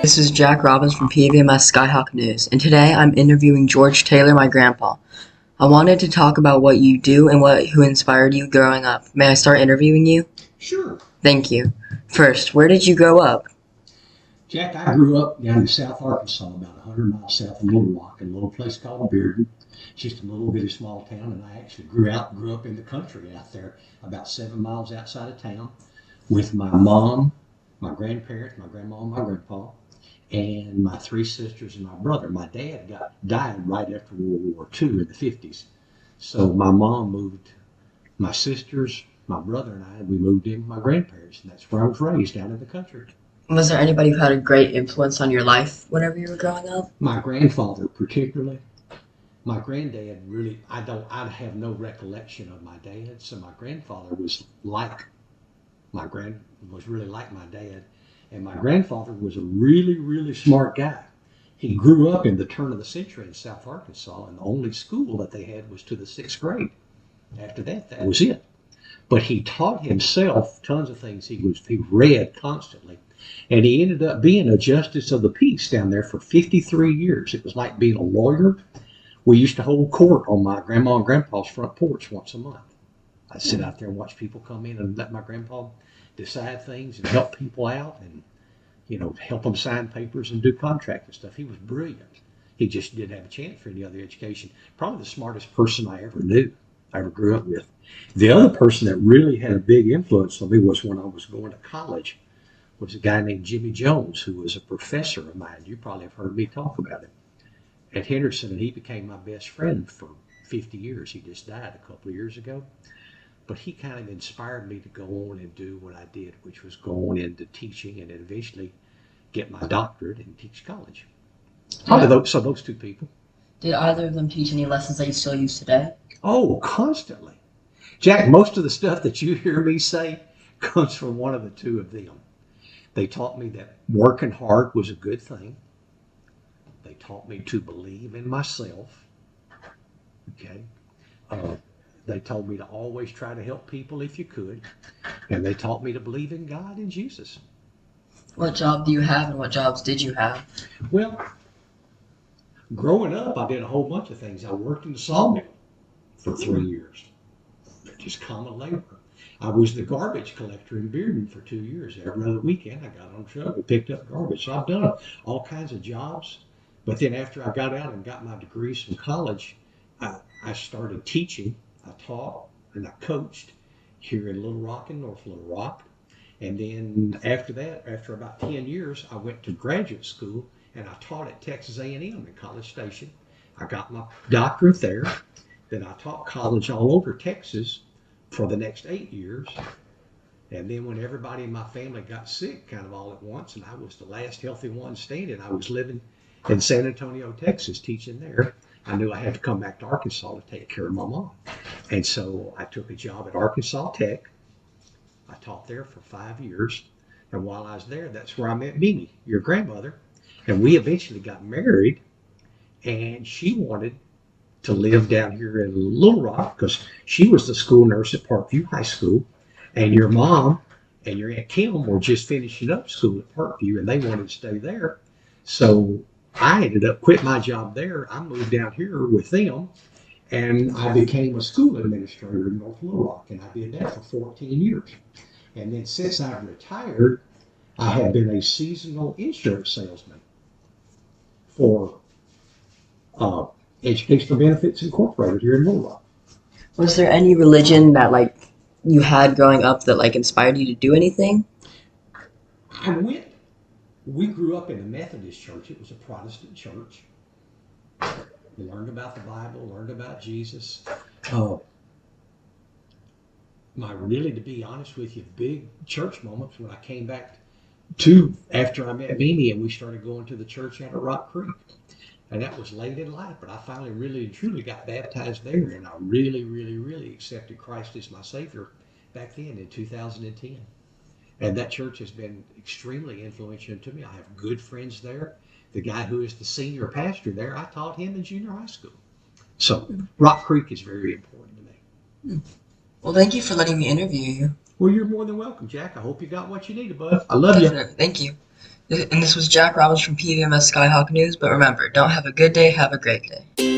This is Jack Robbins from PVMS Skyhawk News, and today I'm interviewing George Taylor, my grandpa. I wanted to talk about what you do and who inspired you growing up. May I start interviewing you? Sure. Thank you. First, where did you grow up? Jack, I grew up down in South Arkansas, about 100 miles south of Little Rock, in a little place called Bearden. It's just a little bitty small town, and I actually grew up in the country out there, about 7 miles outside of town, with my mom, my grandparents, my grandma and my grandpa, and my 3 sisters and my brother. My dad died right after World War II in the 50s. So my mom moved, my sisters, my brother and we moved in with my grandparents, and that's where I was raised, down in the country. Was there anybody who had a great influence on your life whenever you were growing up? My grandfather particularly. My granddad really, I have no recollection of my dad, so my grandfather was really like my dad. And my grandfather was a really, really smart guy. He grew up in the turn of the century in South Arkansas, and the only school that they had was to the 6th grade. After that, that was it. But he taught himself tons of things. He read constantly. And he ended up being a justice of the peace down there for 53 years. It was like being a lawyer. We used to hold court on my grandma and grandpa's front porch once a month. I'd sit out there and watch people come in and let my grandpa decide things and help people out and, help them sign papers and do contract and stuff. He was brilliant. He just didn't have a chance for any other education. Probably the smartest person I ever knew, I ever grew up with. The other person that really had a big influence on me was when I was going to college, was a guy named Jimmy Jones, who was a professor of mine. You probably have heard me talk about him at Henderson, and he became my best friend for 50 years. He just died a couple of years ago. But he kind of inspired me to go on and do what I did, which was go on into teaching and eventually get my doctorate and teach college. Those 2 people. Did either of them teach any lessons that you still use today? Oh, constantly. Jack, most of the stuff that you hear me say comes from one of the 2 of them. They taught me that working hard was a good thing. They taught me to believe in myself. Okay. They told me to always try to help people if you could. And they taught me to believe in God and Jesus. What job do you have and what jobs did you have? Well, growing up, I did a whole bunch of things. I worked in the sawmill for 3 years. Just common labor. I was the garbage collector in Bearden for 2 years. Every other weekend, I got on a truck and picked up garbage. So I've done all kinds of jobs. But then after I got out and got my degrees from college, I started teaching. I taught and I coached here in Little Rock and North Little Rock. And then after that, after about 10 years, I went to graduate school and I taught at Texas A&M in College Station. I got my doctorate there. Then I taught college all over Texas for the next 8 years. And then when everybody in my family got sick kind of all at once, and I was the last healthy one standing, I was living in San Antonio, Texas, teaching there. I knew I had to come back to Arkansas to take care of my mom. And so I took a job at Arkansas Tech. I taught there for 5 years. And while I was there, that's where I met Mimi, your grandmother. And we eventually got married. And she wanted to live down here in Little Rock because she was the school nurse at Parkview High School. And your mom and your Aunt Kim were just finishing up school at Parkview, and they wanted to stay there. So I ended up quitting my job there. I moved down here with them, and I became a school administrator in North Little Rock, and I did that for 14 years. And then since I've retired, I have been a seasonal insurance salesman for Educational Benefits Incorporated here in Little Rock. Was there any religion that you had growing up that inspired you to do anything? We grew up in a Methodist church. It was a Protestant church. We learned about the Bible, learned about Jesus. To be honest with you, big church moments when I came back after I met Mimi and we started going to the church out at Rock Creek. And that was late in life, but I finally really and truly got baptized there, and I really, really, really accepted Christ as my Savior back then in 2010. And that church has been extremely influential to me. I have good friends there. The guy who is the senior pastor there, I taught him in junior high school. So Rock Creek is very important to me. Well, thank you for letting me interview you. Well, you're more than welcome, Jack. I hope you got what you needed, bud. I love you. Thank you. And this was Jack Robbins from PVMS Skyhawk News. But remember, don't have a good day, have a great day.